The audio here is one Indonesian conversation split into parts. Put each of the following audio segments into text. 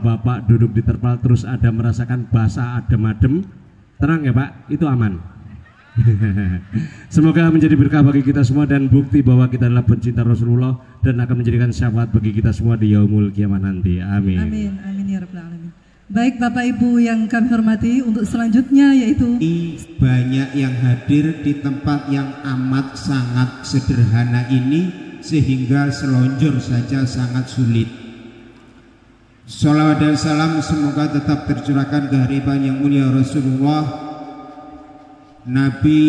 bapak-bapak duduk di terpal terus ada merasakan basah adem-adem, tenang ya Pak, itu aman. Semoga menjadi berkah bagi kita semua dan bukti bahwa kita adalah pencinta Rasulullah dan akan menjadikan syafaat bagi kita semua di yaumul kiamah nanti. Amin. Amin, amin ya rabbal alamin. Baik Bapak Ibu yang kami hormati, untuk selanjutnya yaitu banyak yang hadir di tempat yang amat sangat sederhana ini sehingga selonjor saja sangat sulit. Sholawat dan salam semoga tetap tercurahkan ke hadirat yang mulia Rasulullah, Nabi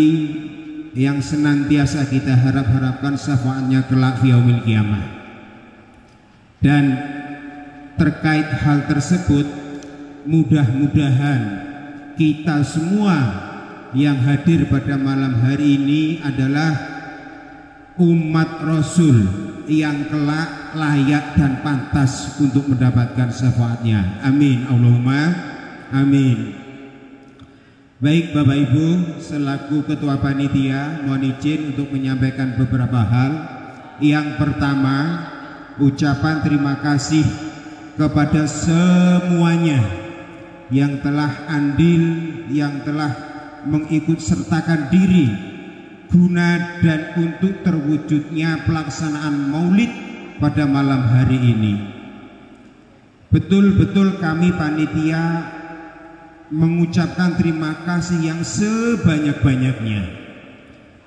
yang senantiasa kita harapkan syafaatnya kelak fi yaumil kiamah. Dan terkait hal tersebut, mudah-mudahan kita semua yang hadir pada malam hari ini adalah umat Rasul yang kelak layak dan pantas untuk mendapatkan syafaatnya. Amin Allahumma amin. Baik Bapak Ibu, selaku Ketua Panitia mohon izin untuk menyampaikan beberapa hal. Yang pertama, ucapan terima kasih kepada semuanya yang telah andil, yang telah mengikut sertakan diri guna dan untuk terwujudnya pelaksanaan maulid pada malam hari ini. Betul-betul kami panitia mengucapkan terima kasih yang sebanyak-banyaknya.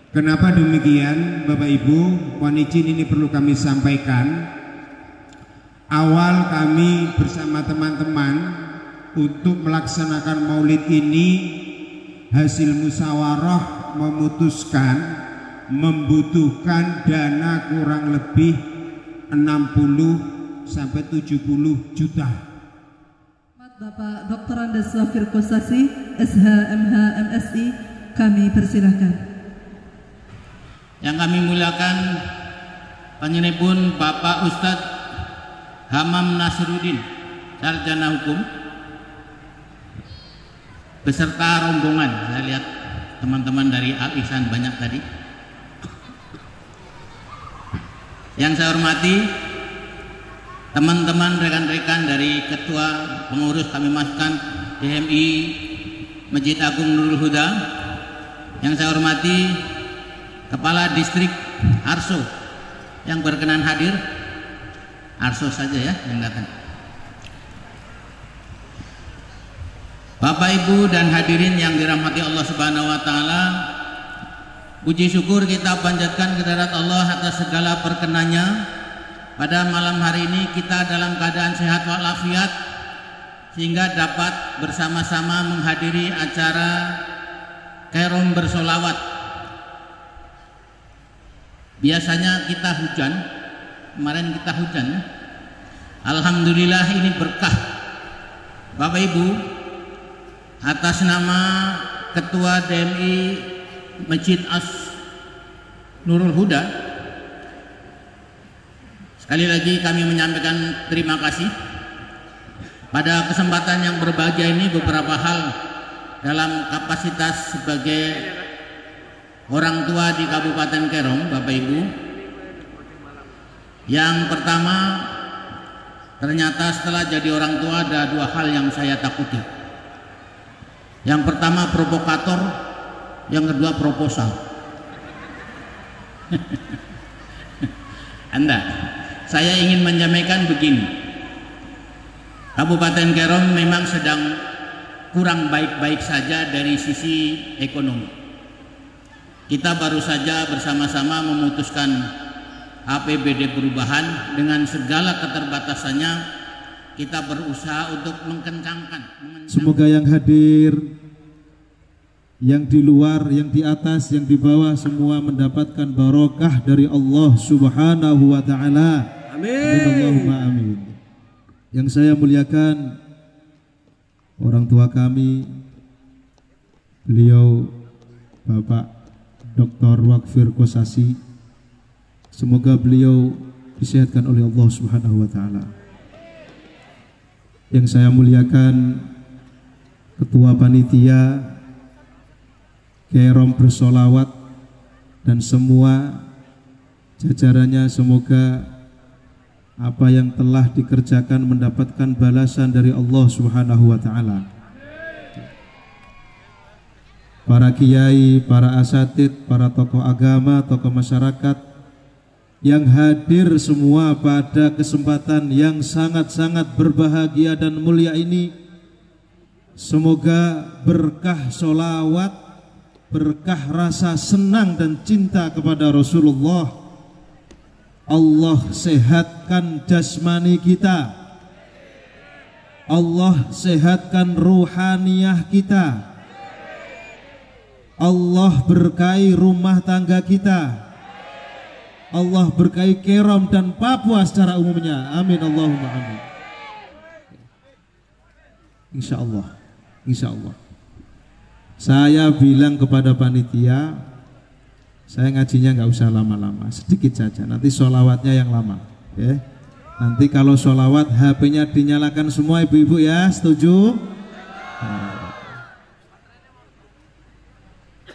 Kenapa demikian Bapak Ibu? Mohon izin ini perlu kami sampaikan. Awal kami bersama teman-teman untuk melaksanakan maulid ini hasil musyawarah memutuskan membutuhkan dana kurang lebih 60 sampai 70 juta. Bapak Dr. Andes Wafir Kosasi, SH, MH, MSI, kami persilahkan. Yang kami muliakan Panjenenganipun Bapak Ustadz Hamam Nasruddin, Sarjana Hukum, beserta rombongan. Saya lihat teman-teman dari Al Ihsan banyak tadi. Yang saya hormati teman-teman rekan-rekan dari Ketua Pengurus kami masukkan DMI Masjid Agung Nurul Huda. Yang saya hormati Kepala Distrik Arso yang berkenan hadir. Arso saja ya yang datang. Bapak Ibu dan hadirin yang dirahmati Allah Subhanahu wa taala, puji syukur kita panjatkan kehadirat Allah atas segala perkenannya. Pada malam hari ini kita dalam keadaan sehat walafiat sehingga dapat bersama-sama menghadiri acara Kerom bersolawat. Biasanya kita hujan, kemarin kita hujan. Alhamdulillah ini berkah. Bapak Ibu, atas nama Ketua DMI Masjid As Nurul Huda, sekali lagi kami menyampaikan terima kasih. Pada kesempatan yang berbahagia ini beberapa hal dalam kapasitas sebagai orang tua di Kabupaten Kerom, Bapak Ibu. Yang pertama, ternyata setelah jadi orang tua ada dua hal yang saya takuti. Yang pertama provokator, yang kedua proposal. Anda, saya ingin menyampaikan begini. Kabupaten Kerom memang sedang kurang baik-baik saja dari sisi ekonomi. Kita baru saja bersama-sama memutuskan APBD perubahan dengan segala keterbatasannya. Kita berusaha untuk mengencangkan. Semoga yang hadir, yang di luar, yang di atas, yang di bawah semua mendapatkan barokah dari Allah Subhanahu wa taala. Amin. Allahumma amin. Yang saya muliakan orang tua kami, beliau Bapak Dr. Wakfir Kosasi. Semoga beliau disehatkan oleh Allah Subhanahu wa taala. Yang saya muliakan Ketua Panitia Kerom bersolawat dan semua jajarannya, semoga apa yang telah dikerjakan mendapatkan balasan dari Allah Subhanahu wa taala. Para kiai, para asatid, para tokoh agama, tokoh masyarakat yang hadir semua pada kesempatan yang sangat-sangat berbahagia dan mulia ini, semoga berkah sholawat, berkah rasa senang dan cinta kepada Rasulullah, Allah sehatkan jasmani kita, Allah sehatkan ruhaniyah kita, Allah berkahi rumah tangga kita, Allah berkahi Kerom dan Papua secara umumnya. Amin Allahumma amin. Insya Allah, insya Allah. Saya bilang kepada panitia, saya ngajinya nggak usah lama-lama, sedikit saja. Nanti sholawatnya yang lama, ya. Nanti kalau sholawat HP-nya dinyalakan semua ibu-ibu ya, setuju?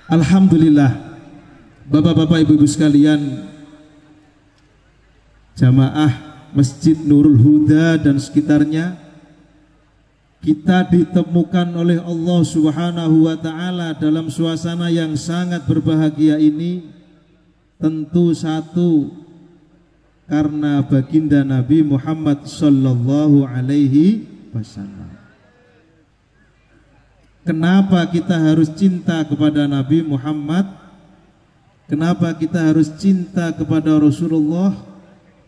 Alhamdulillah, bapak-bapak, ibu-ibu sekalian, jamaah Masjid Nurul Huda dan sekitarnya, kita ditemukan oleh Allah Subhanahu wa taala dalam suasana yang sangat berbahagia ini. Tentu satu, karena baginda Nabi Muhammad sallallahu alaihi wasallam. Kenapa kita harus cinta kepada Nabi Muhammad? Kenapa kita harus cinta kepada Rasulullah?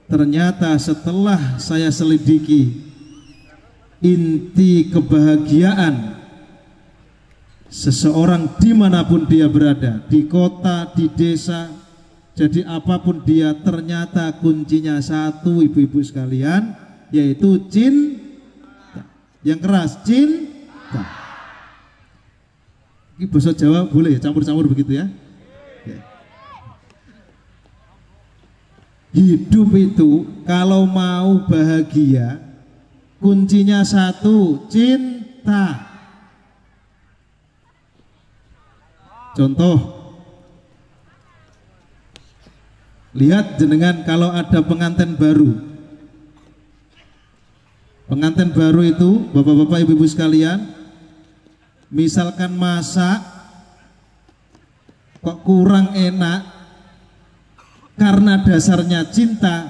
Ternyata setelah saya selidiki, inti kebahagiaan seseorang dimanapun dia berada, di kota, di desa, jadi apapun dia, ternyata kuncinya satu, ibu-ibu sekalian, yaitu cinta. Yang keras, cinta. Ini bahasa Jawa boleh campur-campur begitu ya? Hidup itu kalau mau bahagia, kuncinya satu, cinta. Contoh, lihat jenengan kalau ada pengantin baru. Pengantin baru itu, bapak-bapak, ibu-ibu sekalian, misalkan masak kok kurang enak, karena dasarnya cinta,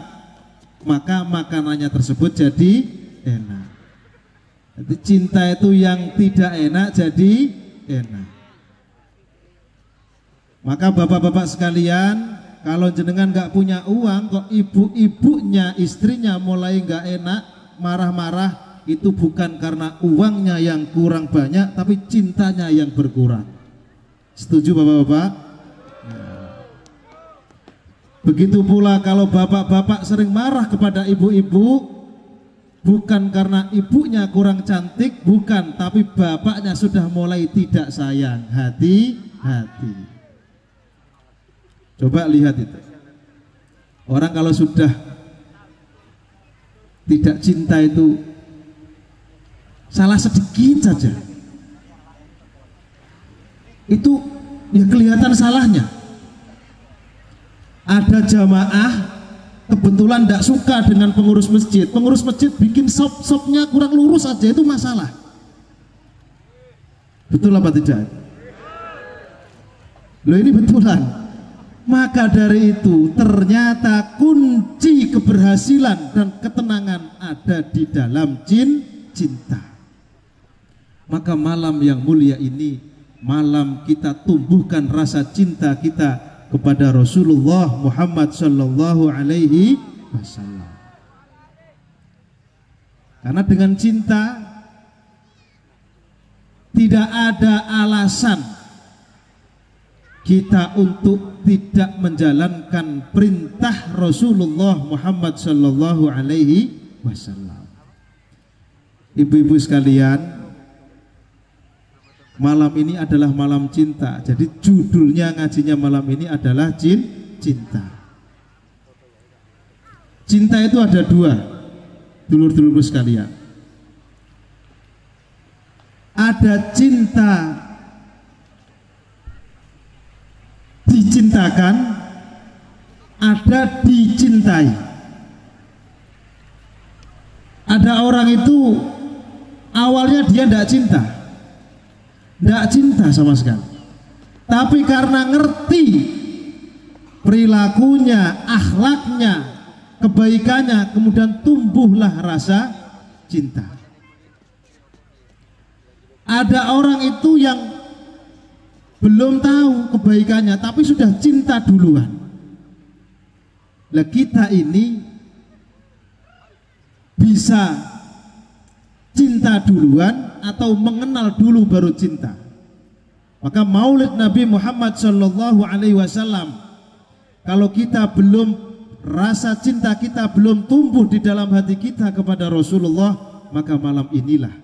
maka makanannya tersebut jadi enak. Jadi cinta itu yang tidak enak jadi enak. Maka bapak-bapak sekalian, kalau jenengan nggak punya uang, kok ibu-ibunya, istrinya mulai nggak enak, marah-marah, itu bukan karena uangnya yang kurang banyak, tapi cintanya yang berkurang. Setuju bapak-bapak? Begitu pula kalau bapak-bapak sering marah kepada ibu-ibu, bukan karena ibunya kurang cantik, bukan, tapi bapaknya sudah mulai tidak sayang. Hati-hati. Coba lihat itu. Orang kalau sudah tidak cinta itu, salah sedikit saja itu ya kelihatan salahnya. Ada jamaah kebetulan tidak suka dengan pengurus masjid. Pengurus masjid bikin sop-sopnya kurang lurus aja, itu masalah. Betul apa tidak? Loh, ini betulan. Maka dari itu ternyata kunci keberhasilan dan ketenangan ada di dalam cinta. Maka malam yang mulia ini, malam kita tumbuhkan rasa cinta kita kepada Rasulullah Muhammad sallallahu alaihi wasallam. Karena dengan cinta tidak ada alasan kita untuk tidak menjalankan perintah Rasulullah Muhammad sallallahu alaihi wasallam. Ibu-ibu sekalian, malam ini adalah malam cinta. Jadi judulnya ngajinya malam ini adalah cinta. Cinta itu ada dua, dulur-dulurku sekalian. Ada cinta dicintakan, ada dicintai. Ada orang itu awalnya dia tidak cinta sama sekali, tapi karena ngerti perilakunya, akhlaknya, kebaikannya, kemudian tumbuhlah rasa cinta. Ada orang itu yang belum tahu kebaikannya tapi sudah cinta duluan. Lah kita ini bisa cinta duluan atau mengenal dulu baru cinta. Maka Maulid Nabi Muhammad sallallahu alaihi wasallam, kalau kita belum, rasa cinta kita belum tumbuh di dalam hati kita kepada Rasulullah, maka malam inilah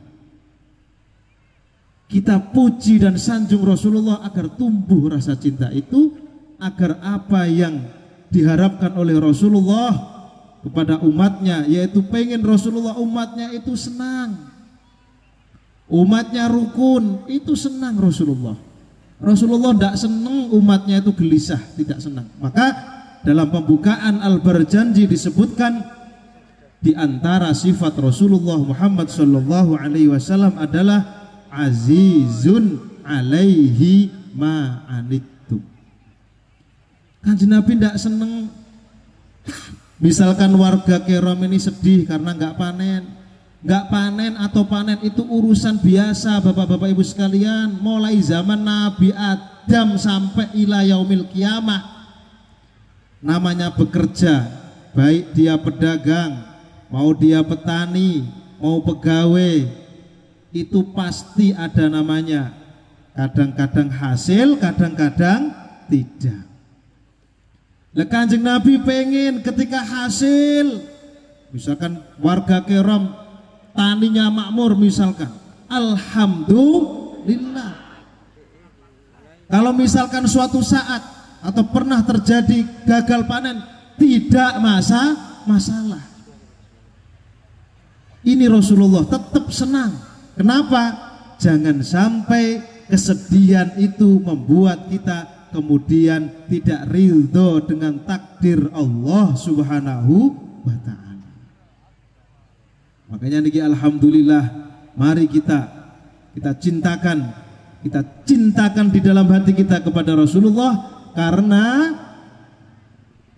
kita puji dan sanjung Rasulullah agar tumbuh rasa cinta itu, agar apa yang diharapkan oleh Rasulullah kepada umatnya, yaitu pengen Rasulullah umatnya itu senang, umatnya rukun, itu senang Rasulullah. Rasulullah tidak senang umatnya itu gelisah, tidak senang. Maka dalam pembukaan Al-Barjanji disebutkan di antara sifat Rasulullah Muhammad sallallahu alaihi wasallam adalah azizun alaihi ma'anittum. Kanjeng Nabi tidak senang misalkan warga Kerom ini sedih karena nggak panen atau panen itu urusan biasa bapak-bapak ibu sekalian, mulai zaman Nabi Adam sampai ila yaumil kiamah. Namanya bekerja, baik dia pedagang, mau dia petani, mau pegawai, itu pasti ada namanya, kadang-kadang hasil, kadang-kadang tidak. Lah Kanjeng Nabi pengen ketika hasil, misalkan warga Kerom taninya makmur misalkan, alhamdulillah. Kalau misalkan suatu saat atau pernah terjadi gagal panen, tidak masalah. Ini Rasulullah tetap senang. Kenapa? Jangan sampai kesedihan itu membuat kita kemudian tidak ridho dengan takdir Allah Subhanahu wa ta'ala. Makanya niki alhamdulillah, mari kita cintakan di dalam hati kita kepada Rasulullah, karena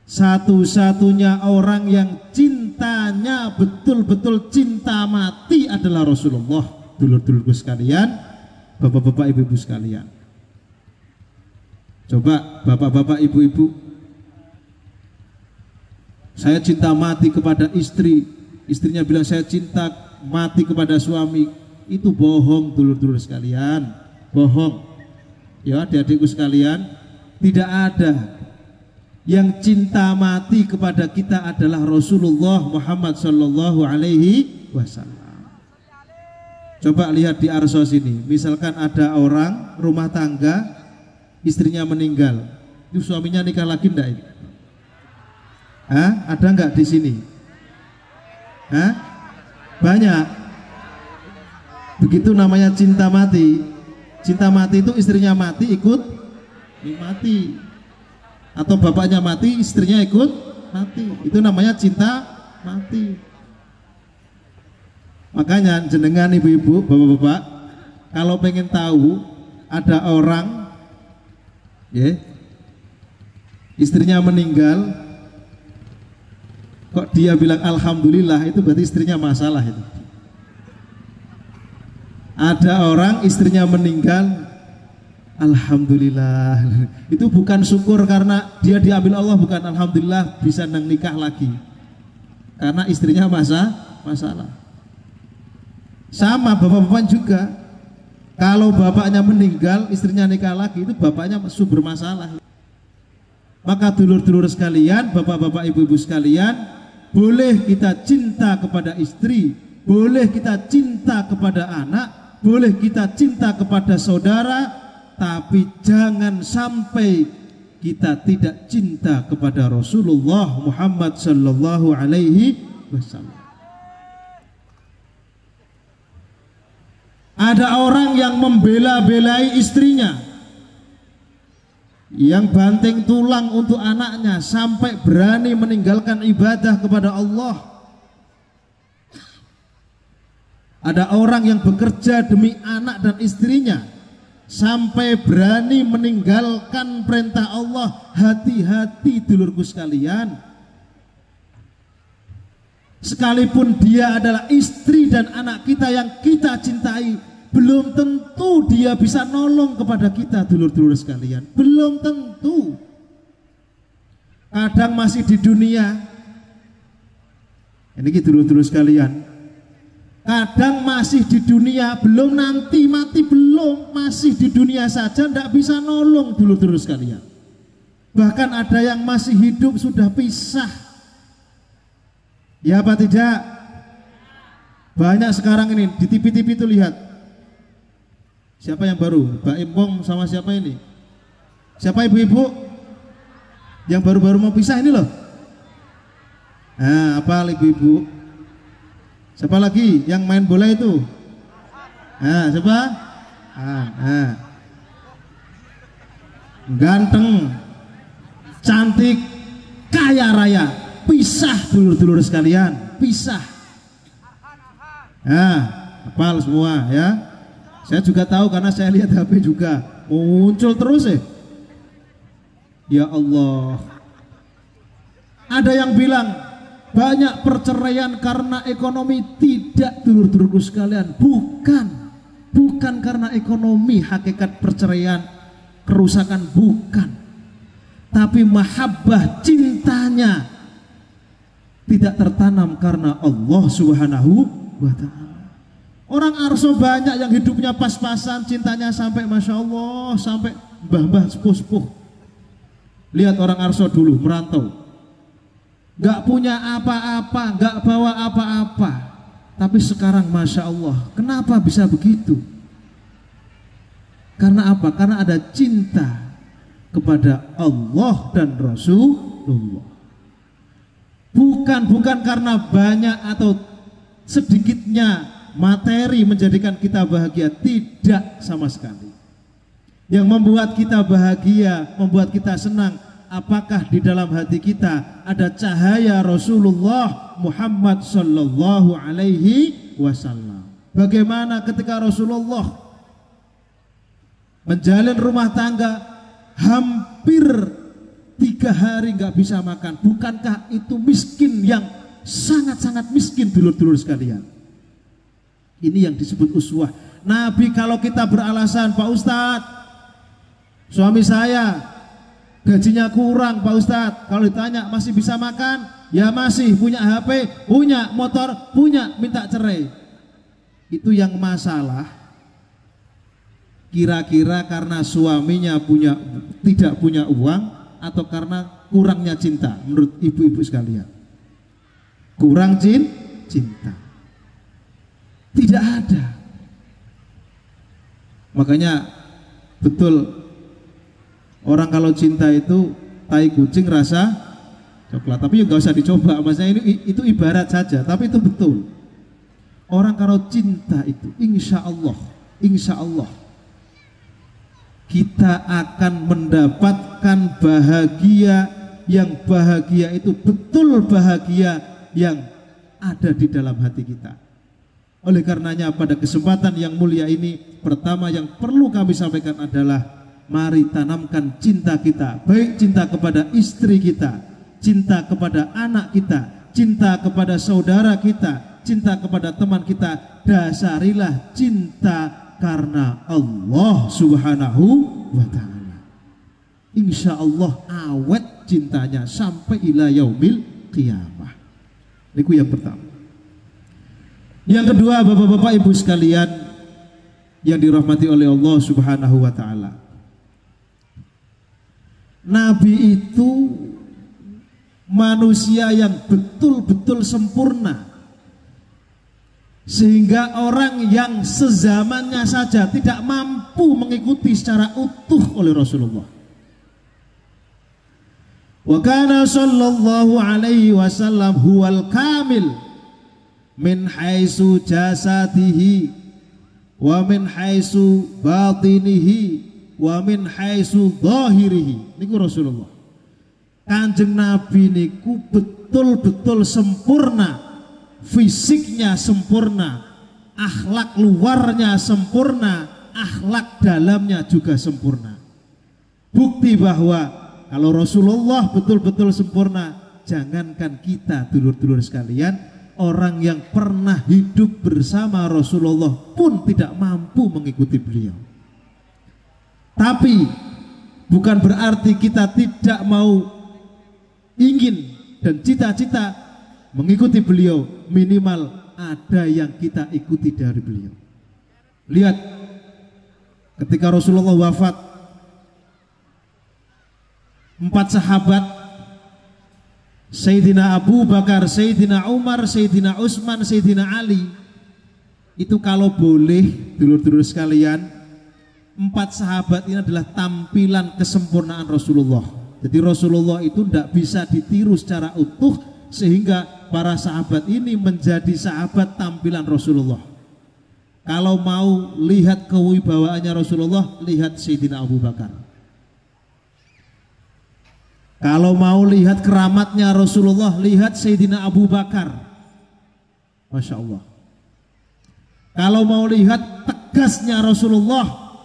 satu-satunya orang yang cintanya betul-betul cinta mati adalah Rasulullah. Dulur-dulurku sekalian, bapak-bapak ibu-ibu sekalian, coba bapak-bapak ibu-ibu, saya cinta mati kepada istri, istrinya bilang saya cinta mati kepada suami, itu bohong dulur-dulur sekalian, bohong ya adik-adikku sekalian. Tidak ada. Yang cinta mati kepada kita adalah Rasulullah Muhammad sallallahu alaihi wasallam. Coba lihat di arsos ini, misalkan ada orang rumah tangga, istrinya meninggal, itu suaminya nikah lagi enggak ini? Ada enggak di sini? Banyak. Begitu namanya cinta mati. Cinta mati itu istrinya mati ikut mati, atau bapaknya mati istrinya ikut mati, itu namanya cinta mati. Makanya jenengan ibu-ibu, bapak-bapak, kalau pengen tahu ada orang istrinya meninggal kok dia bilang alhamdulillah, itu berarti istrinya masalah itu. Ada orang istrinya meninggal alhamdulillah, itu bukan syukur karena dia diambil Allah, bukan alhamdulillah bisa nikah lagi, karena istrinya masalah. Sama bapak-bapak juga, kalau bapaknya meninggal istrinya nikah lagi, itu bapaknya sumber masalah. Maka dulur-dulur sekalian, bapak-bapak ibu-ibu sekalian, boleh kita cinta kepada istri, boleh kita cinta kepada anak, boleh kita cinta kepada saudara, tapi jangan sampai kita tidak cinta kepada Rasulullah Muhammad sallallahu alaihi wasallam. Ada orang yang membela-belai istrinya, yang banting tulang untuk anaknya, sampai berani meninggalkan ibadah kepada Allah. Ada orang yang bekerja demi anak dan istrinya sampai berani meninggalkan perintah Allah. Hati-hati dulurku sekalian. Sekalipun dia adalah istri dan anak kita yang kita cintai, belum tentu dia bisa nolong kepada kita, dulur-dulur sekalian. Belum tentu. Kadang masih di dunia. Ini dulur-dulur sekalian. Kadang masih di dunia, belum nanti mati, belum, masih di dunia saja tidak bisa nolong dulur-dulur sekalian. Bahkan ada yang masih hidup sudah pisah. Ya apa tidak? Banyak sekarang ini di TV-TV itu lihat. Siapa yang baru? Mbak Impong sama siapa ini? Siapa ibu-ibu? Yang baru-baru mau pisah ini loh. Nah, apa ibu-ibu? Siapa lagi yang main bola itu? Nah, siapa? Ganteng, cantik, kaya raya, pisah dulur-dulur sekalian, pisah. Nah, hafal semua ya. Saya juga tahu karena saya lihat HP juga muncul terus ya. Ya Allah. Ada yang bilang banyak perceraian karena ekonomi. Tidak, dulur-dulurku sekalian, bukan karena ekonomi hakikat perceraian, kerusakan, bukan. Tapi mahabbah, cintanya tidak tertanam karena Allah Subhanahu wa ta'ala. Orang Arso banyak yang hidupnya pas-pasan, cintanya sampai Masya Allah, sampai mbah-mbah sepuh-sepuh. Lihat orang Arso dulu merantau, gak punya apa-apa, gak bawa apa-apa, tapi sekarang Masya Allah. Kenapa bisa begitu? Karena apa? Karena ada cinta kepada Allah dan Rasulullah. Bukan karena banyak atau sedikitnya materi menjadikan kita bahagia. Tidak sama sekali. Yang membuat kita bahagia, membuat kita senang, apakah di dalam hati kita ada cahaya Rasulullah Muhammad sallallahu alaihi wasallam. Bagaimana ketika Rasulullah menjalin rumah tangga hampir 3 hari nggak bisa makan? Bukankah itu miskin yang sangat-sangat miskin, dulur-dulur sekalian? Ini yang disebut uswah. Nabi kalau kita beralasan, Pak Ustadz, suami saya gajinya kurang Pak Ustadz, kalau ditanya masih bisa makan? Ya masih. Punya HP? Punya. Motor? Punya. Minta cerai. Itu yang masalah kira-kira karena suaminya tidak punya uang atau karena kurangnya cinta. Menurut ibu-ibu sekalian, kurang cinta. Tidak ada. Makanya betul, orang kalau cinta itu tai kucing rasa coklat. Tapi nggak usah dicoba. Maksudnya itu ibarat saja. Tapi itu betul. Orang kalau cinta itu, insya Allah kita akan mendapatkan bahagia, yang bahagia itu betul bahagia yang ada di dalam hati kita. Oleh karenanya pada kesempatan yang mulia ini, pertama yang perlu kami sampaikan adalah mari tanamkan cinta kita, baik cinta kepada istri kita, cinta kepada anak kita, cinta kepada saudara kita, cinta kepada teman kita. Dasarilah cinta karena Allah Subhanahu wa ta'ala. Insya Allah awet cintanya sampai ila yaumil qiyamah. Itu yang pertama. Yang kedua, bapak-bapak ibu sekalian yang dirahmati oleh Allah Subhanahu wa ta'ala, Nabi itu manusia yang betul-betul sempurna, sehingga orang yang sezamannya saja tidak mampu mengikuti secara utuh oleh Rasulullah. Wa kana sallallahu alaihi wasallam huwal kamil min haitsu jasadihi wa min haitsu batinihi wa min haitsu zahirihi. Niku Rasulullah. Kanjeng Nabi niku betul-betul sempurna. Fisiknya sempurna, akhlak luarnya sempurna, akhlak dalamnya juga sempurna. Bukti bahwa kalau Rasulullah betul-betul sempurna, jangankan kita dulur-dulur sekalian, orang yang pernah hidup bersama Rasulullah pun tidak mampu mengikuti beliau. Tapi bukan berarti kita tidak mau ingin dan cita-cita mengikuti beliau, minimal ada yang kita ikuti dari beliau. Lihat ketika Rasulullah wafat, 4 sahabat, Sayyidina Abu Bakar, Sayyidina Umar, Sayyidina Utsman, Sayyidina Ali, itu kalau boleh dulur-dulur sekalian, 4 sahabat ini adalah tampilan kesempurnaan Rasulullah. Jadi Rasulullah itu tidak bisa ditiru secara utuh, sehingga para sahabat ini menjadi sahabat tampilan Rasulullah. Kalau mau lihat kewibawaannya Rasulullah, lihat Sayyidina Abu Bakar. Kalau mau lihat keramatnya Rasulullah, lihat Sayyidina Abu Bakar. Masya Allah. Kalau mau lihat tegasnya Rasulullah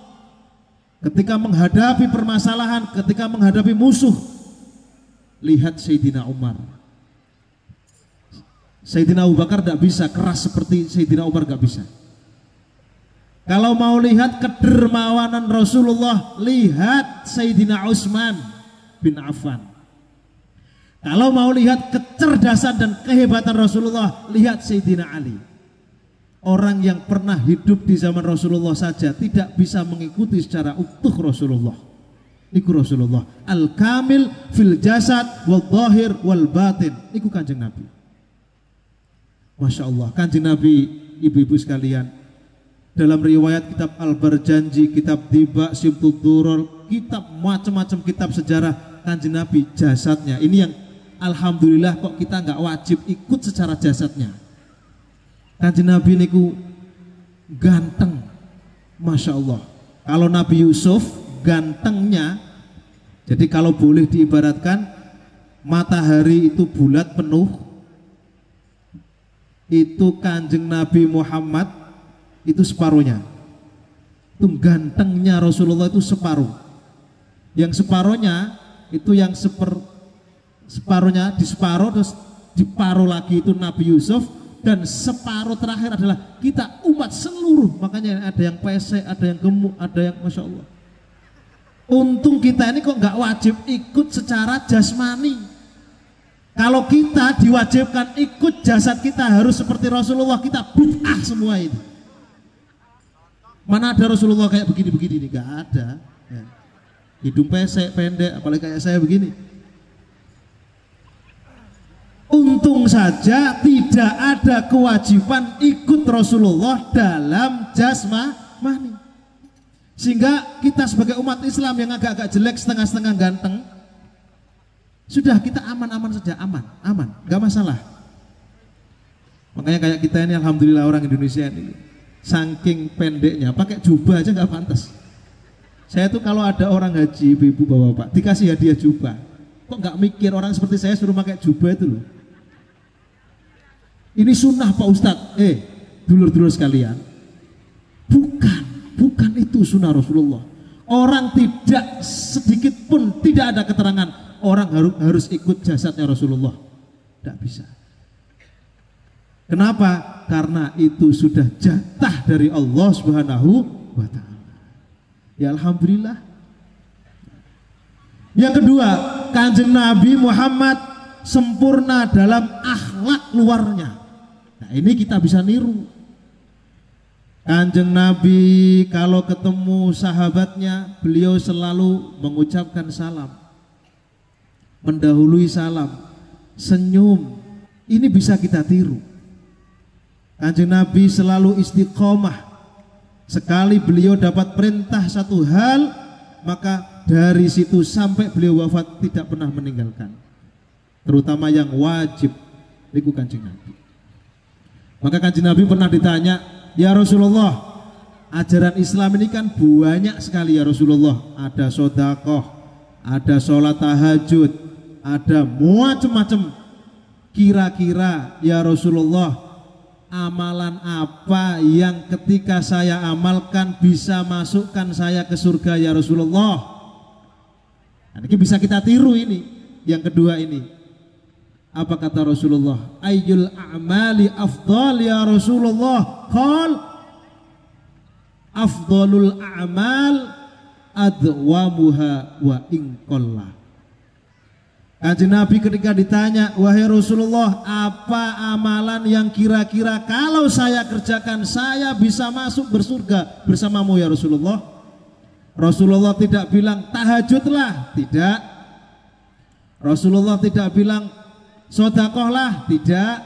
ketika menghadapi permasalahan, ketika menghadapi musuh, lihat Sayyidina Umar. Sayyidina Abu Bakar tidak bisa keras seperti Sayyidina Umar, tidak bisa. Kalau mau lihat kedermawanan Rasulullah, lihat Sayyidina Utsman bin Affan. Kalau mau lihat kecerdasan dan kehebatan Rasulullah, lihat Sayyidina Ali. Orang yang pernah hidup di zaman Rasulullah saja tidak bisa mengikuti secara utuh Rasulullah. Iku Rasulullah al-kamil fil jasad wal zahir wal batin. Iku Kanjeng Nabi. Masya Allah, Kanjeng Nabi, ibu-ibu sekalian, dalam riwayat kitab Al-Barjanji, kitab Diba, Simtud Duror, kitab macam-macam kitab sejarah Kanjeng Nabi, jasadnya ini yang alhamdulillah kok kita nggak wajib ikut secara jasadnya. Kanjeng Nabi niku ganteng, Masya Allah. Kalau Nabi Yusuf gantengnya, jadi kalau boleh diibaratkan matahari itu bulat penuh, itu Kanjeng Nabi Muhammad itu separuhnya. Itu gantengnya Rasulullah itu separuh. Yang separuhnya itu yang separuhnya di separuh, terus diparuh lagi itu Nabi Yusuf, dan separuh terakhir adalah kita umat seluruh. Makanya ada yang pesek, ada yang gemuk, ada yang Masya Allah. Untung kita ini kok nggak wajib ikut secara jasmani. Kalau kita diwajibkan ikut jasad kita harus seperti Rasulullah, kita bid'ah semua ini. Mana ada Rasulullah kayak begini-begini nih? Gak ada ya. Hidung pesek, pendek, apalagi kayak saya begini. Untung saja tidak ada kewajiban ikut Rasulullah dalam jasmani. Sehingga kita sebagai umat Islam yang agak-agak jelek, setengah-setengah ganteng, sudah kita aman-aman saja, aman, gak masalah. Makanya kayak kita ini alhamdulillah orang Indonesia ini, saking pendeknya pakai jubah aja nggak pantas. Saya tuh kalau ada orang haji, ibu-ibu bapak-bapak dikasih hadiah jubah, kok nggak mikir orang seperti saya suruh pakai jubah itu loh. Ini sunnah Pak Ustadz. Dulur-dulur sekalian, bukan itu sunnah Rasulullah. Orang tidak sedikit pun tidak ada keterangan orang harus ikut jasadnya Rasulullah. Tidak bisa. Kenapa? Karena itu sudah jatah dari Allah Subhanahu wa ta'ala. Ya alhamdulillah. Yang kedua, Kanjeng Nabi Muhammad sempurna dalam akhlak luarnya. Nah, ini kita bisa niru. Kanjeng Nabi kalau ketemu sahabatnya, beliau selalu mengucapkan salam, mendahului salam, senyum. Ini bisa kita tiru. Kanjeng Nabi selalu istiqomah. Sekali beliau dapat perintah satu hal, maka dari situ sampai beliau wafat tidak pernah meninggalkan. Terutama yang wajib, itu Kanjeng Nabi. Maka Kanjeng Nabi pernah ditanya, ya Rasulullah, ajaran Islam ini kan banyak sekali ya Rasulullah. Ada sodakoh, ada sholat tahajud, ada macam-macam. Kira-kira ya Rasulullah, amalan apa yang ketika saya amalkan bisa masukkan saya ke surga ya Rasulullah. Nah, ini bisa kita tiru ini. Yang kedua ini, apa kata Rasulullah? Ayyul a'mali afdal ya Rasulullah? Qal afdalul a'mal adwamuha wa inqalla. Kanjeng Nabi ketika ditanya, wahai Rasulullah, apa amalan yang kira-kira kalau saya kerjakan saya bisa masuk bersurga bersamamu ya Rasulullah? Rasulullah tidak bilang tahajudlah, tidak. Rasulullah tidak bilang sodakohlah, tidak.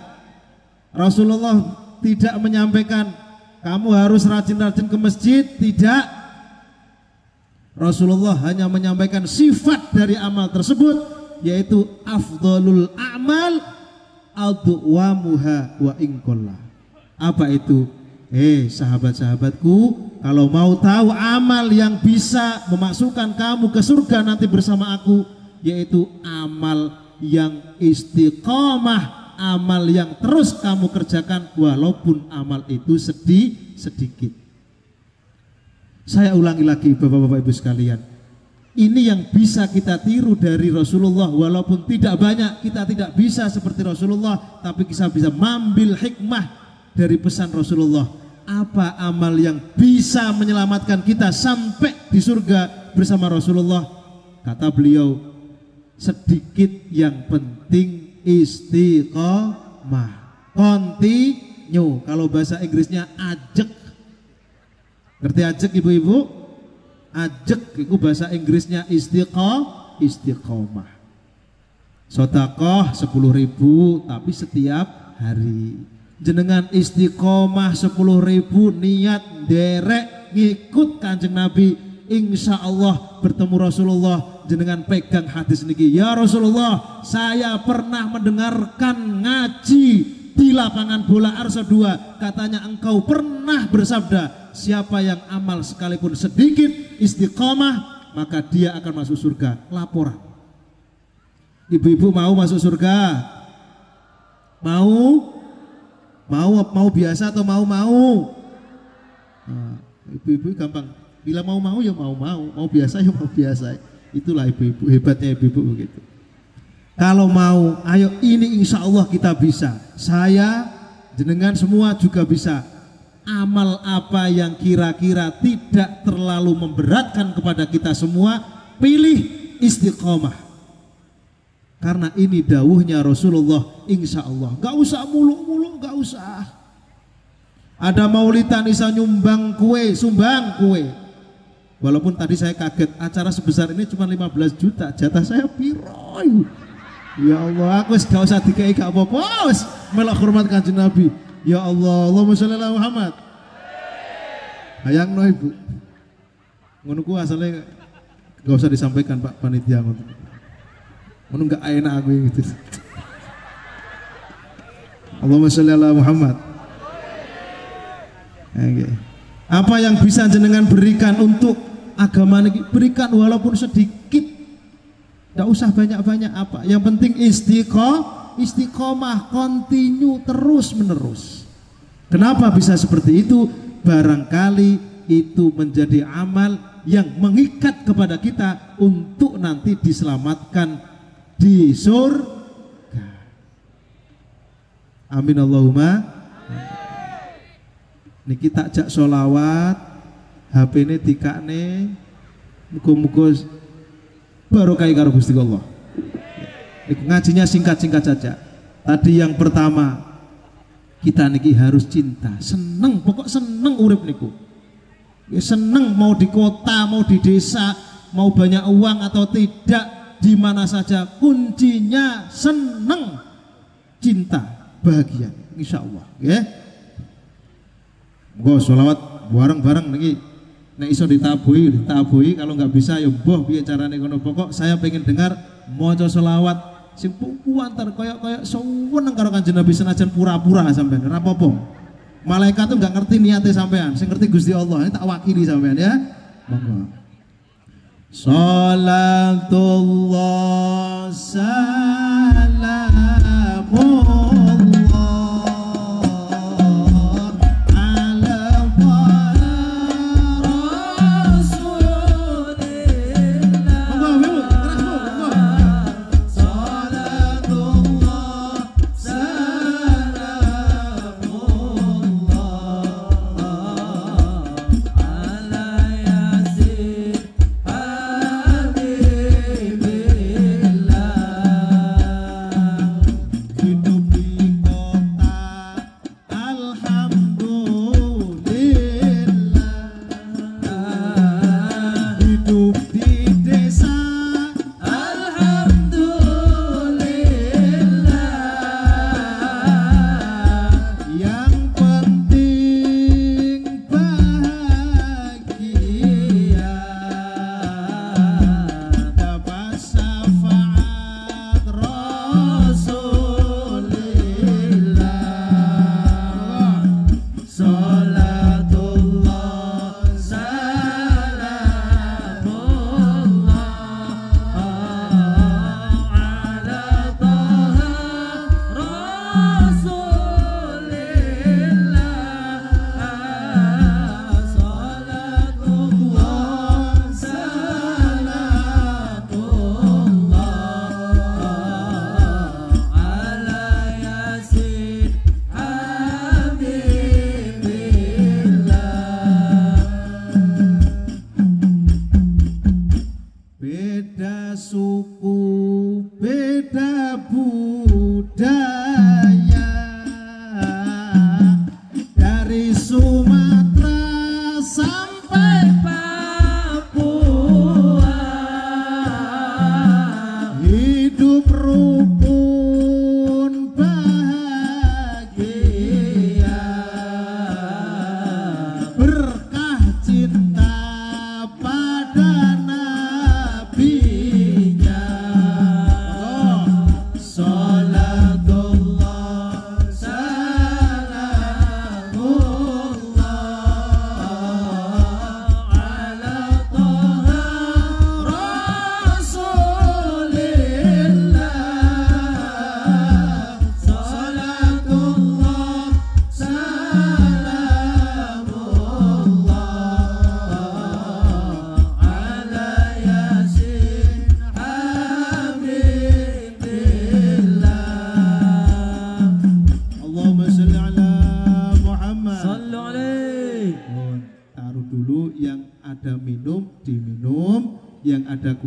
Rasulullah tidak menyampaikan kamu harus rajin-rajin ke masjid, tidak. Rasulullah hanya menyampaikan sifat dari amal tersebut, yaitu afdalul a'mal adwamuha wa inqalla. Apa itu? Sahabat-sahabatku, kalau mau tahu amal yang bisa memasukkan kamu ke surga nanti bersama aku, yaitu amal yang istiqomah, amal yang terus kamu kerjakan walaupun amal itu sedikit. Saya ulangi lagi Bapak-bapak Ibu sekalian, ini yang bisa kita tiru dari Rasulullah. Walaupun tidak banyak, kita tidak bisa seperti Rasulullah, tapi kita bisa mengambil hikmah dari pesan Rasulullah. Apa amal yang bisa menyelamatkan kita sampai di surga bersama Rasulullah? Kata beliau, sedikit yang penting istiqomah, continue. Kalau bahasa Inggrisnya ajek. Ngerti ajek ibu-ibu? Ajek itu bahasa Inggrisnya istiqomah. Sodakoh 10.000 tapi setiap hari. Jenengan istiqomah 10.000 niat derek ngikut Kanjeng Nabi, insya Allah bertemu Rasulullah. Jenengan pegang hadis niki, ya Rasulullah, saya pernah mendengarkan ngaji di lapangan bola Arsa 2. Katanya engkau pernah bersabda, siapa yang amal sekalipun sedikit istiqomah maka dia akan masuk surga. Laporan. Ibu-ibu mau masuk surga? Mau biasa atau mau? Nah, ibu-ibu gampang. Bila mau ya mau biasa ya mau biasa. Itulah ibu-ibu, hebatnya ibu-ibu begitu. Kalau mau, ayo ini insya Allah kita bisa. Saya, jenengan semua juga bisa. Amal apa yang kira-kira tidak terlalu memberatkan kepada kita semua, pilih istiqomah. Karena ini dawuhnya Rasulullah, insya Allah. Gak usah muluk-muluk, gak usah. Ada maulidan isa nyumbang kue, sumbang kue. Walaupun tadi saya kaget, acara sebesar ini cuma 15 juta, jatah saya piro. Ya Allah, aku gak usah dikei gak apa-apa, melak hormat Kanjeng Nabi. Ya Allah, Allahumma sholli ala Muhammad. Hayang no ibu. Ngono ku asalnya gak usah disampaikan Pak panitia ngono. Ngono gak enak aku gitu. Allahumma sholli ala Muhammad. Okay. Apa yang bisa jenengan berikan untuk agama ini, berikan walaupun sedikit. Gak usah banyak-banyak apa. Yang penting istiqomah, continue terus menerus. Kenapa bisa seperti itu? Barangkali itu menjadi amal yang mengikat kepada kita untuk nanti diselamatkan di surga. Amin Allahumma. Niki tak jak sholawat, HP ini dikakne, muga-muga barokah karo Gusti Allah. Ngajinya singkat-singkat saja. Tadi yang pertama, kita niki harus cinta, seneng, pokok seneng urip niku. Ya seneng mau di kota, mau di desa, mau banyak uang atau tidak, di mana saja kuncinya seneng, cinta, bahagia, insya Allah. Ya. Mbah sholawat bareng-bareng niki. Nek iso ditabuhi, kalau nggak bisa ya mbah piye carane ngono. Pokok saya pengen dengar maca sholawat sing puantar koyok seneng karo Kanjeng Nabi senajan pura-pura sampean. Ora apa-apa. Malaikat tuh nggak ngerti niatnya sampean, sing ngerti Gusti Allah. Ini tak wakili sampean ya. Monggo. Salatullah salamullah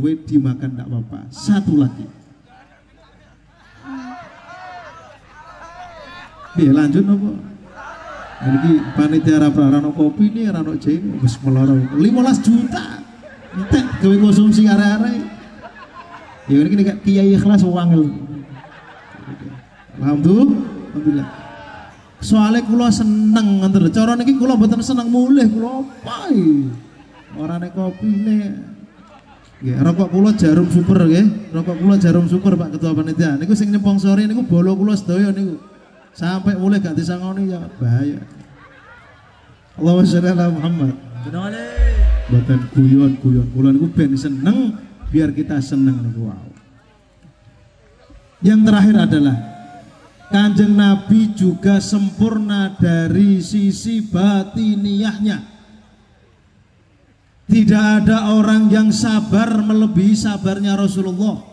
kue dimakan tidak apa-apa. Satu lagi. Lanjut nopo. Ini panitia rano kopi ini rano jamu wis meloro 15 juta. Entek gawe konsumsi arek-arek. Ya ini kiai ikhlas wangel. Alhamdulillah. Soalnya kula seneng ngoten lho. Cara niki kula mboten seneng mulih kula pai. Orane kopine. Nggih, rokok kula Jarum Super nggih. Rokok kula Jarum Super Pak Ketua Panitia. Niku sing nyempong sore niku bolo kula sedaya niku. Sampai mulai gak disangoni ya bahaya. Allahumma sholli ala Muhammad. Mboten guyon. Kula niku ben seneng biar kita seneng niku. Wow. Yang terakhir adalah Kanjeng Nabi juga sempurna dari sisi batiniyahnya. Tidak ada orang yang sabar melebihi sabarnya Rasulullah.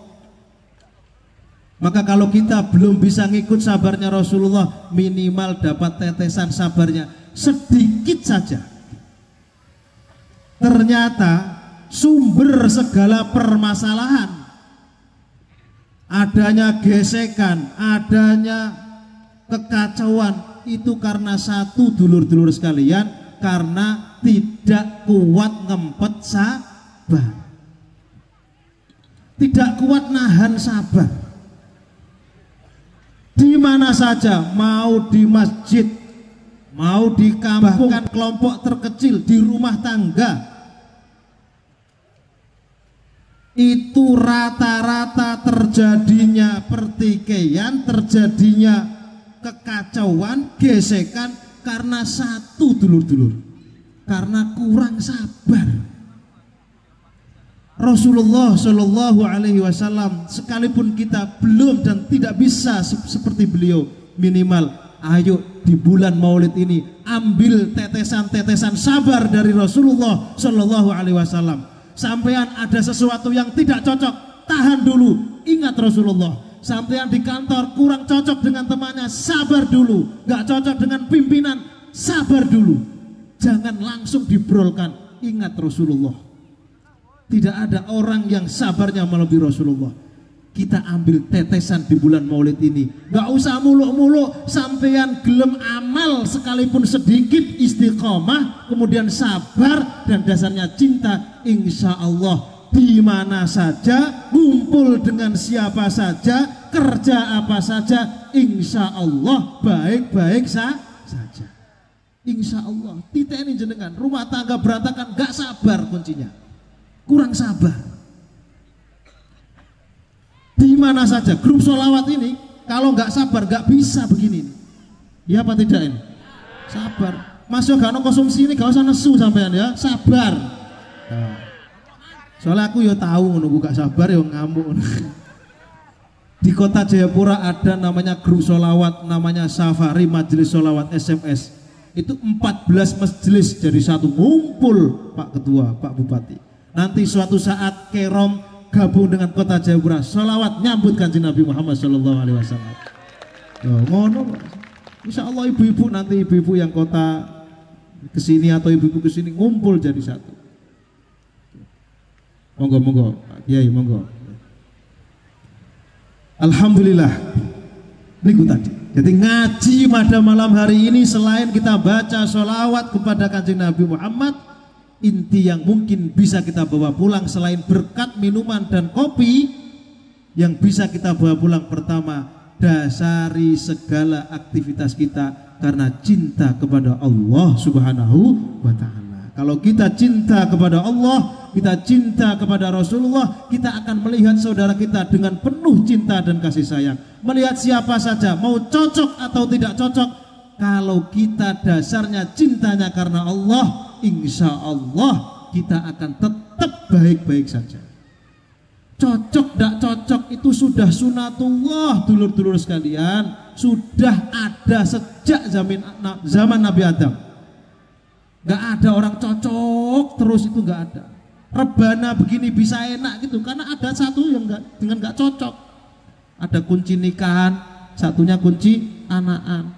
Maka kalau kita belum bisa ngikut sabarnya Rasulullah, minimal dapat tetesan sabarnya sedikit saja. Ternyata sumber segala permasalahan, adanya gesekan, adanya kekacauan, itu karena satu, dulur-dulur sekalian, karena tidak kuat ngempet sabar, tidak kuat nahan sabar. Di mana saja, mau di masjid, mau di kampung, bahkan kelompok terkecil, di rumah tangga, itu rata-rata terjadinya pertikaian, terjadinya kekacauan, gesekan karena satu, dulur-dulur, karena kurang sabar. Rasulullah Shallallahu Alaihi Wasallam, sekalipun kita belum dan tidak bisa seperti beliau, minimal ayo di bulan Maulid ini ambil tetesan-tetesan sabar dari Rasulullah Shallallahu Alaihi Wasallam. Sampean ada sesuatu yang tidak cocok, tahan dulu, ingat Rasulullah. Sampean di kantor kurang cocok dengan temannya, sabar dulu. Gak cocok dengan pimpinan, sabar dulu. Jangan langsung dibrolkan, ingat Rasulullah. Tidak ada orang yang sabarnya melebihi Rasulullah. Kita ambil tetesan di bulan Maulid ini. Gak usah muluk-muluk, sampean gelem amal sekalipun sedikit, istiqomah, kemudian sabar dan dasarnya cinta. Insya Allah di mana saja, kumpul dengan siapa saja, kerja apa saja, insya Allah baik-baik saja. Insya Allah. Titeni jenengan, rumah tangga berantakan, gak sabar kuncinya. Kurang sabar. Di mana saja, grup sholawat ini kalau nggak sabar nggak bisa begini. Ya apa tidak ini? Sabar. Masuk gak no konsumsi ini gak usah nesu sampean ya, sabar. Nah. Soalnya aku ya tahu nunggu gak sabar ya ngamuk. Di kota Jayapura ada namanya grup sholawat, namanya Safari Majelis Sholawat SMS. Itu 14 majelis jadi satu, ngumpul Pak Ketua, Pak Bupati. Nanti suatu saat Kerom gabung dengan kota Jayapura, sholawat nyambut Kanjeng Nabi Muhammad Sallallahu Alaihi Wasallam. Ngono, insya Allah ibu-ibu nanti ibu-ibu yang kota kesini atau ibu-ibu kesini ngumpul jadi satu. Monggo, Kiai monggo. Alhamdulillah. Niku tadi. Jadi ngaji pada malam hari ini selain kita baca sholawat kepada Kanjeng Nabi Muhammad, inti yang mungkin bisa kita bawa pulang selain berkat minuman dan kopi, yang bisa kita bawa pulang pertama, dasari segala aktivitas kita karena cinta kepada Allah Subhanahu wa Ta'ala. Kalau kita cinta kepada Allah, kita cinta kepada Rasulullah, kita akan melihat saudara kita dengan penuh cinta dan kasih sayang. Melihat siapa saja, mau cocok atau tidak cocok, kalau kita dasarnya cintanya karena Allah, insya Allah kita akan tetap baik-baik saja. Cocok tidak cocok itu sudah sunatullah, dulur-dulur sekalian, sudah ada sejak zaman Nabi Adam. Gak ada orang cocok terus, itu gak ada. Rebana begini bisa enak gitu karena ada satu yang dengan gak cocok. Ada kunci nikahan, satunya kunci anakan.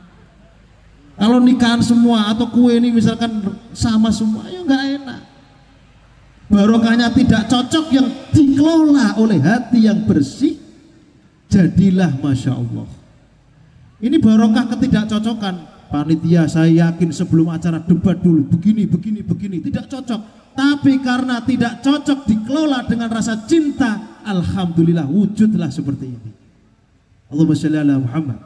Kalau nikahan semua atau kue ini misalkan sama semua, ya nggak enak. barokahnya tidak cocok yang dikelola oleh hati yang bersih, jadilah Masya Allah. Ini barokah ketidakcocokan. Panitia saya yakin sebelum acara debat dulu begini, tidak cocok. Tapi karena tidak cocok dikelola dengan rasa cinta, alhamdulillah wujudlah seperti ini. Allahumma sholli ala Muhammad.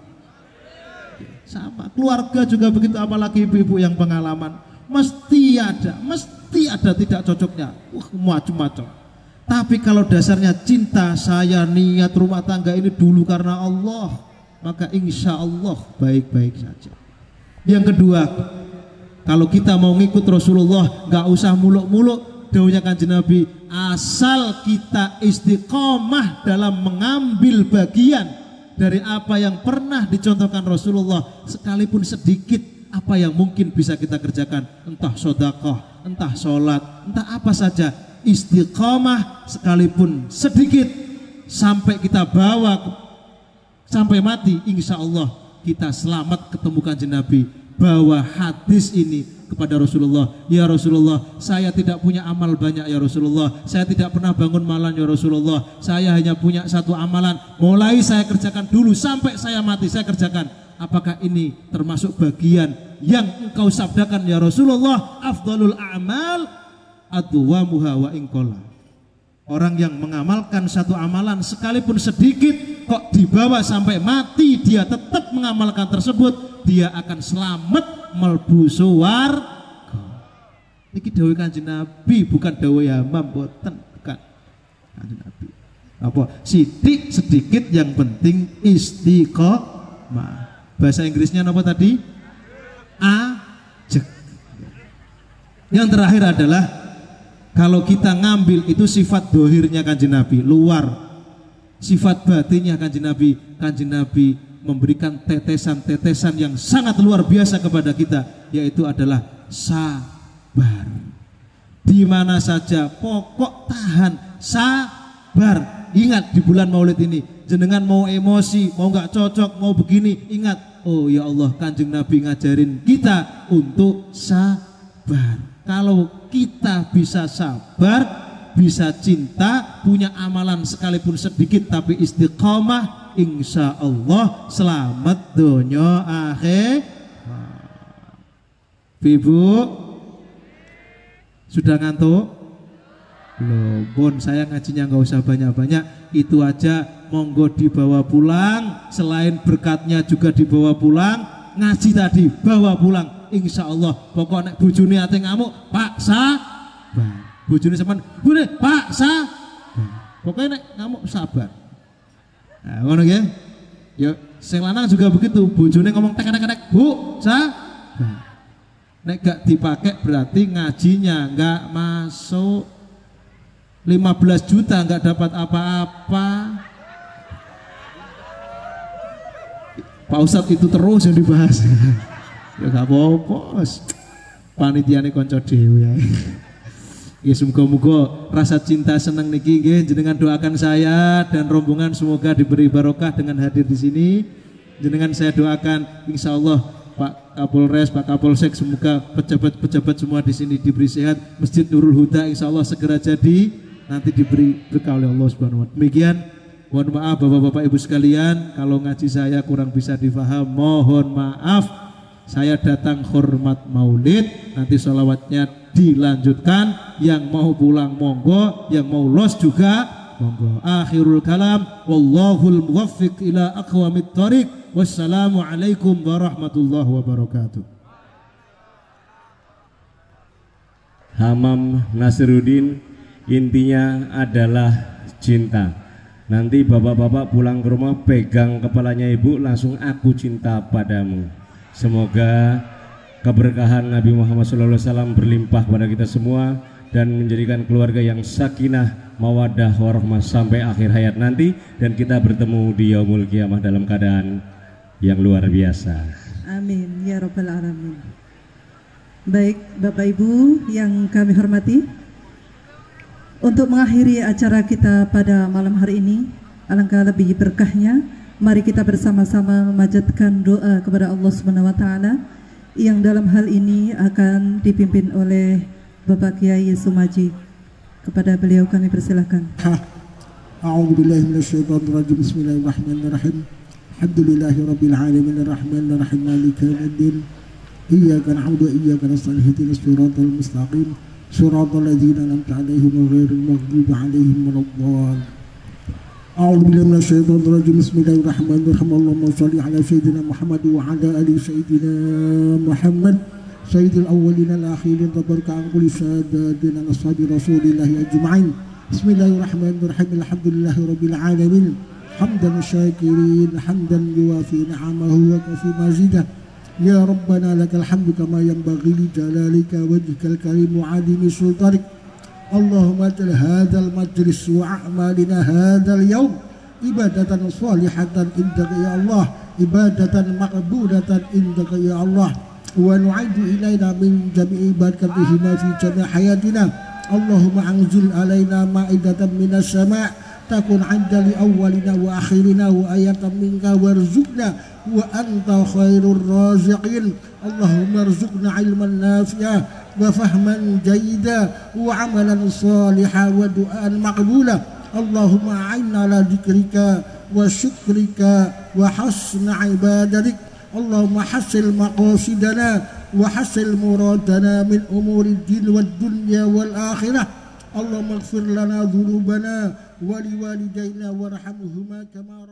Sama keluarga juga begitu, apalagi ibu-ibu yang pengalaman, mesti ada tidak cocoknya, macam-macam. Tapi kalau dasarnya cinta, saya niat rumah tangga ini dulu karena Allah, maka insya Allah baik-baik saja. Yang kedua, kalau kita mau ngikut Rasulullah, nggak usah muluk-muluk. Dawuhnya Kanjeng Nabi, asal kita istiqomah dalam mengambil bagian dari apa yang pernah dicontohkan Rasulullah, sekalipun sedikit, apa yang mungkin bisa kita kerjakan, entah sedekah, entah sholat, entah apa saja, istiqomah sekalipun sedikit, sampai kita bawa sampai mati, insya Allah kita selamat ketemu Kanjeng Nabi. Bawa hadis ini kepada Rasulullah, ya Rasulullah, saya tidak punya amal banyak ya Rasulullah, saya tidak pernah bangun malam ya Rasulullah, saya hanya punya satu amalan, mulai saya kerjakan dulu sampai saya mati saya kerjakan. Apakah ini termasuk bagian yang engkau sabdakan ya Rasulullah, afdalul a'mal adwamuha wa inqala. Orang yang mengamalkan satu amalan sekalipun sedikit, kok dibawa sampai mati dia tetap mengamalkan tersebut, dia akan selamat melbu swarga. Iki dawuh Kanjeng Nabi, bukan dawuh Hamam, boten, bukan. Kanjeng Nabi. Apa? Sidik sedikit yang penting istiqomah. Bahasa Inggrisnya apa tadi? Ajek. Yang terakhir adalah kalau kita ngambil itu sifat dohirnya Kanjeng Nabi, luar. Sifat batinnya Kanjeng Nabi memberikan tetesan-tetesan yang sangat luar biasa kepada kita, yaitu adalah sabar. Di mana saja pokok tahan, sabar. Ingat di bulan Maulid ini, jenengan mau emosi, mau nggak cocok, mau begini, ingat, oh ya Allah, Kanjeng Nabi ngajarin kita untuk sabar. Kalau kita bisa sabar, bisa cinta, punya amalan sekalipun sedikit tapi istiqomah, insya Allah selamat dunia akhir. Ibu sudah ngantuk? Belum. Pun saya ngajinya nggak usah banyak-banyak, itu aja monggo dibawa pulang. Selain berkatnya juga dibawa pulang. Ngaji tadi bawa pulang. Insya Allah pokoknya bojone ate ngamuk paksa, bojone sampean bune paksa, pokoknya nek ngamuk sabar. Nah, ngono nggih. Ya sing lanang juga begitu, bojone ngomong tek-tek bu sabar. Nek gak dipakai berarti ngajinya gak masuk. 15 juta gak dapat apa-apa. Pak Ustadz itu terus yang dibahas. Ya gak apa-apa, panitiane konco dhewe ya. Ya muga-muga rasa cinta senang niki nggih jenengan doakan saya dan rombongan semoga diberi barokah dengan hadir di sini. Jenengan saya doakan insyaallah Pak Kapolres, Pak Kapolsek, semoga pejabat-pejabat semua di sini diberi sehat. Masjid Nurul Huda insyaallah segera jadi, nanti diberi berkah oleh Allah Subhanahu wa taala. Demikian, mohon maaf Bapak-bapak Ibu sekalian kalau ngaji saya kurang bisa difaham, mohon maaf. Saya datang hormat maulid, nanti sholawatnya dilanjutkan, yang mau pulang monggo, yang mau los juga monggo. Akhirul kalam, wallahul muwaffiq ila aqwamit thoriq. Wassalamualaikum warahmatullahi wabarakatuh. Hamam Nasiruddin, intinya adalah cinta. Nanti bapak-bapak pulang ke rumah pegang kepalanya ibu, langsung aku cinta padamu. Semoga keberkahan Nabi Muhammad SAW berlimpah pada kita semua dan menjadikan keluarga yang sakinah, mawaddah, warahmah sampai akhir hayat nanti, dan kita bertemu di yaumul qiyamah dalam keadaan yang luar biasa. Amin ya rabbal alamin. Baik Bapak Ibu yang kami hormati, untuk mengakhiri acara kita pada malam hari ini, alangkah lebih berkahnya mari kita bersama-sama memanjatkan doa kepada Allah Subhanahu wa taala yang dalam hal ini akan dipimpin oleh Bapak Kiai Sumaji. Kepada beliau kami persilahkan. A'udzubillahi minasyaitonirrajim. Bismillahirrahmanirrahim. Alhamdulillahi rabbil alamin arrahmanir rahim maliki yaumiddin. Iyyaka na'budu wa iyyaka nasta'in ihdinas siratal mustaqim siratal ladzina an'amta 'alaihim ghairil maghdubi 'alaihim waladdallin. A'udzubillahi minasyaitonirrajim. Bismillahirrahmanirrahim. Allahumma shalli 'ala sayyidina Muhammad wa 'ala ali sayyidina Muhammad sayyidil awwalin wal akhirin tabaraka an kulli sadatin ashabi Rasulillah ajma'in. Bismillahirrahmanirrahim. Alhamdulillahi rabbil alamin. Hamdan syakirin hamdan yuwafi ni'amahu wa kafi mazidah. Ya Rabbana lakal hamdu kama yanbaghi li jalalika wajhikal karim wa 'azimi sultanik. Allahumma ja'al hadzal majlis wa a'malina hadzal yawm ibadatan salihatan indaka ya Allah, ibadatan maqbulatan indaka ya Allah, wa nu'idu ilaina min jami'i barakatihi ma fi jami' hayatina. Allahumma anzil alaina ma'idatan minas sama' takun 'inda li awwalina wa akhirina wa ayatan minka warzuqna wa anta khairur raziqin. Allahumma arzuqna ilman nafi'ah wa fahman jayyida wa amalan salihan wa du'an maqbula. Allahumma a'inna ala dzikrika wa syukrika wa husna ibadatik. Allahumma hasil maqasidana wa hasil muradana min umuri din wad dunya wal akhirah. Allahumma ighfir lana dhunubana wa liwalidayna warhamhuma kama